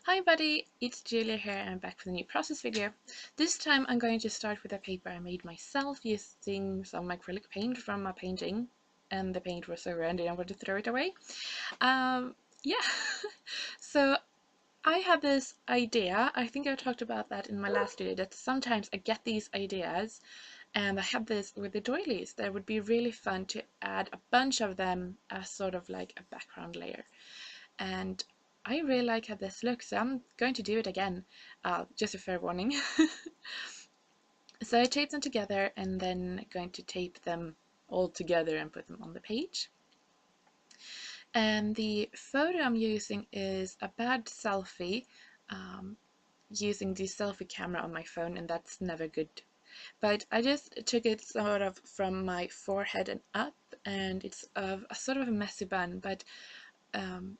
Hi buddy, it's Julia here and I'm back with a new process video. This time I'm going to start with a paper I made myself using some acrylic paint from my painting, and the paint was so red I didn't want to throw it away. Yeah, so I had this idea. I think I talked about that in my last video, that sometimes I get these ideas, and I had this with the doilies. That would be really fun to add a bunch of them as sort of like a background layer. And I really like how this looks, so I'm going to do it again, just a fair warning. So I taped them together and then going to tape them all together and put them on the page. And the photo I'm using is a bad selfie, using the selfie camera on my phone, and that's never good. But I just took it sort of from my forehead and up, and it's of a sort of a messy bun, but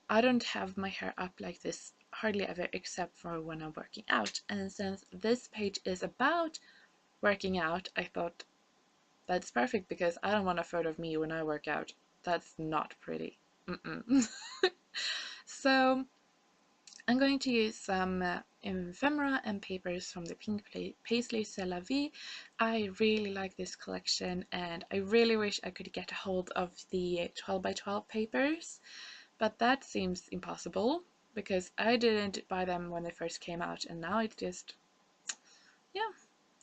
I don't have my hair up like this hardly ever except for when I'm working out. And since this page is about working out, I thought that's perfect because I don't want a photo of me when I work out. That's not pretty. So I'm going to use some ephemera and papers from the Pink Paisley C'est La Vie. I really like this collection and I really wish I could get a hold of the 12 by 12 papers. But that seems impossible because I didn't buy them when they first came out, and now it's just, yeah,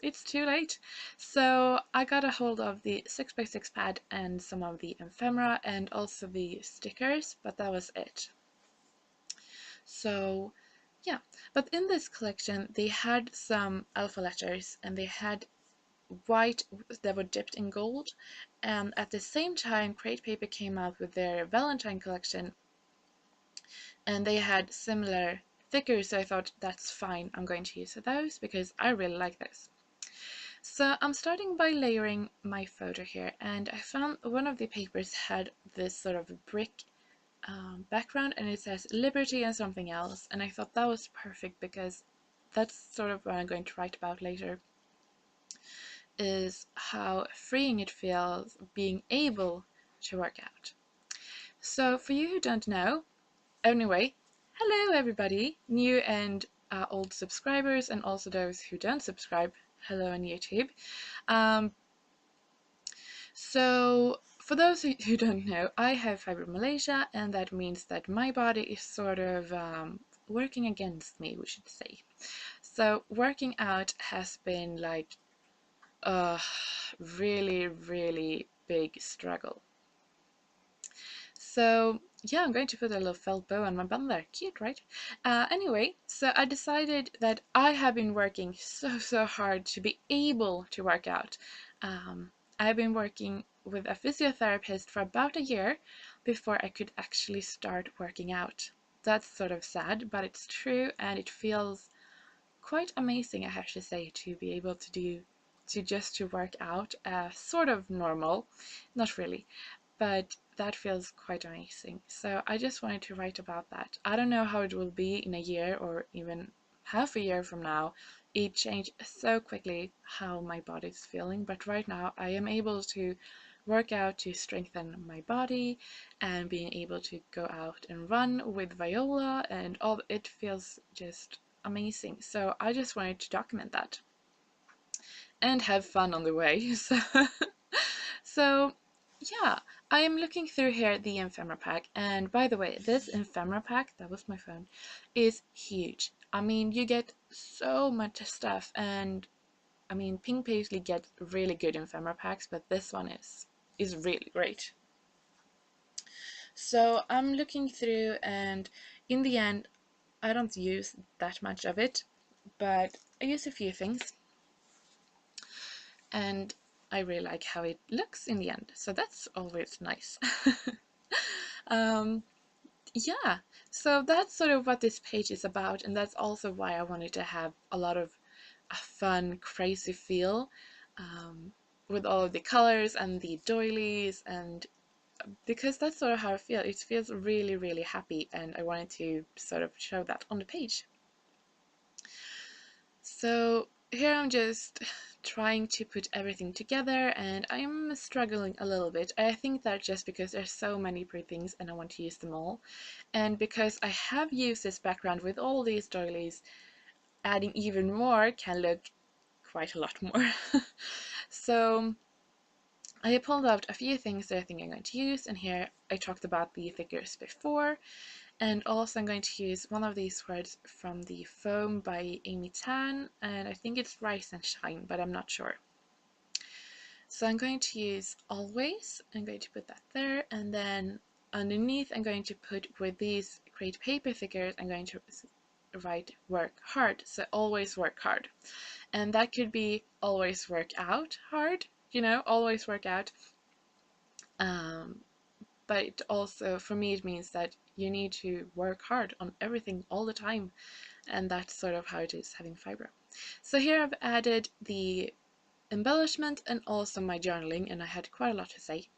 it's too late. So I got a hold of the 6x6 pad and some of the ephemera and also the stickers, but that was it. So yeah, but in this collection they had some alpha letters and they had white that were dipped in gold, and at the same time Crate Paper came out with their Valentine collection and they had similar thicker, so I thought that's fine, I'm going to use those because I really like those. So I'm starting by layering my photo here, and I found one of the papers had this sort of brick background and it says Liberty and something else, and I thought that was perfect because that's sort of what I'm going to write about later, is how freeing it feels being able to work out. So for you who don't know, anyway, hello everybody, new and old subscribers, and also those who don't subscribe, hello on YouTube. Um, so for those who don't know, I have fibromyalgia, and that means that my body is sort of working against me, we should say. So working out has been like a really big struggle. So yeah, I'm going to put a little felt bow on my bum there. Cute, right? Anyway, so I decided that I have been working so hard to be able to work out. I've been working with a physiotherapist for about a year before I could actually start working out. That's sort of sad, but it's true, and it feels quite amazing, I have to say, to be able to work out sort of normal, not really, but that feels quite amazing. So I just wanted to write about that. I don't know how it will be in a year or even half a year from now. It changed so quickly how my body's feeling, but right now I am able to work out to strengthen my body and being able to go out and run with Viola and all. It feels just amazing. So I just wanted to document that and have fun on the way. So yeah, I am looking through here the ephemera pack, and by the way, this ephemera pack, that was my phone, is huge. I mean, you get so much stuff, and I mean, Pink Paisley gets really good ephemera packs, but this one is really great. So I'm looking through, and in the end, I don't use that much of it, but I use a few things, and I really like how it looks in the end, so that's always nice. um, yeah, so that's sort of what this page is about, and that's also why I wanted to have a lot of a fun, crazy feel with all of the colors and the doilies, and because that's sort of how I feel. It feels really happy, and I wanted to sort of show that on the page. So here I'm just trying to put everything together, and I'm struggling a little bit. I think that just because there's so many pretty things and I want to use them all, and because I have used this background with all these doilies, adding even more can look quite a lot more. So I pulled out a few things that I think I'm going to use, and here I talked about the figures before, and also I'm going to use one of these words from the Foam by Amy Tan, and I think it's Rise and Shine, but I'm not sure. So I'm going to use Always, I'm going to put that there, and then underneath I'm going to put, with these great paper figures, I'm going to write work hard, so always work hard. And that could be always work out hard, always work out. But also, for me, it means that you need to work hard on everything all the time, and that's sort of how it is having fibro. So here I've added the embellishment and also my journaling, and I had quite a lot to say.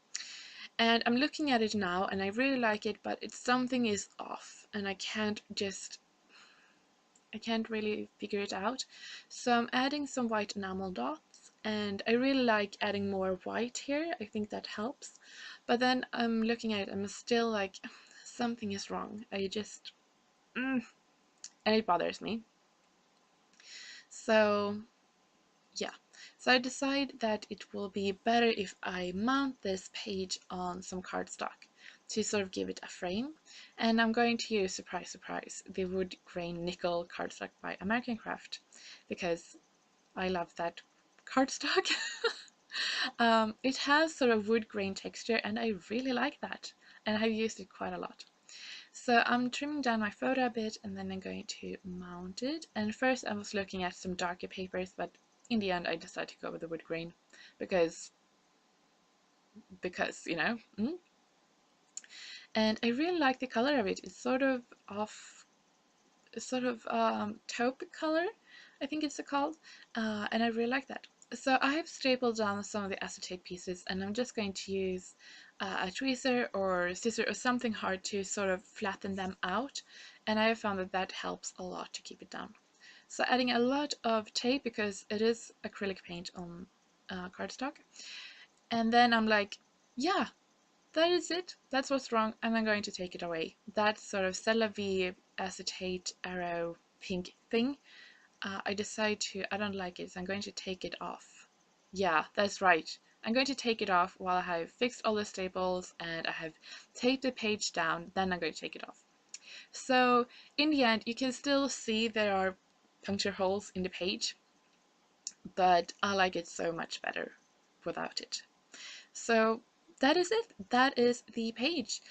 And I'm looking at it now, and I really like it, but something is off, and I can't really figure it out. So I'm adding some white enamel dots, and I really like adding more white here. I think that helps. But then I'm looking at it, I'm still like, something is wrong. And it bothers me. So yeah, so I decide that it will be better if I mount this page on some cardstock to sort of give it a frame. And I'm going to use, surprise, surprise, the wood grain nickel cardstock by American Craft, because I love that cardstock. It has sort of wood grain texture, and I really like that, and I've used it quite a lot. So I'm trimming down my photo a bit, and then I'm going to mount it. And first I was looking at some darker papers, but in the end I decided to go with the wood grain because And I really like the color of it. It's sort of taupe color, I think it's called, and I really like that. So I have stapled down some of the acetate pieces, and I'm just going to use a tweezer or scissor or something hard to sort of flatten them out, and I have found that that helps a lot to keep it down. So adding a lot of tape because it is acrylic paint on cardstock, and then I'm like, yeah, that is it. That's what's wrong, and I'm going to take it away. That sort of C'est la vie acetate arrow pink thing, I don't like it, so I'm going to take it off. Yeah, that's right. I'm going to take it off while I have fixed all the staples and I have taped the page down, then I'm going to take it off. So in the end, you can still see there are puncture holes in the page, but I like it so much better without it. So that is it. That is the page.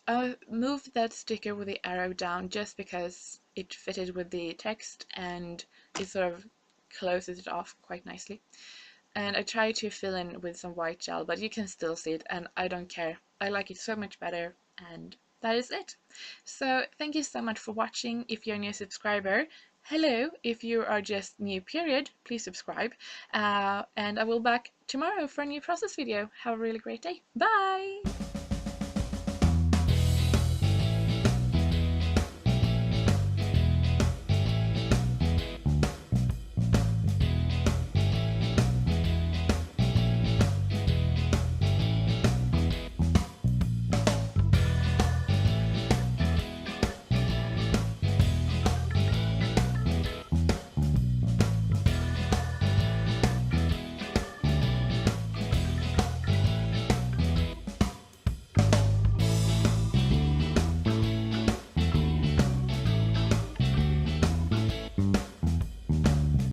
I moved that sticker with the arrow down just because it fitted with the text and it sort of closes it off quite nicely. And I tried to fill in with some white gel, but you can still see it, and I don't care. I like it so much better, and that is it. So thank you so much for watching. If you're a new subscriber, hello. If you are just new period, please subscribe. And I will be back tomorrow for a new process video. Have a really great day. Bye!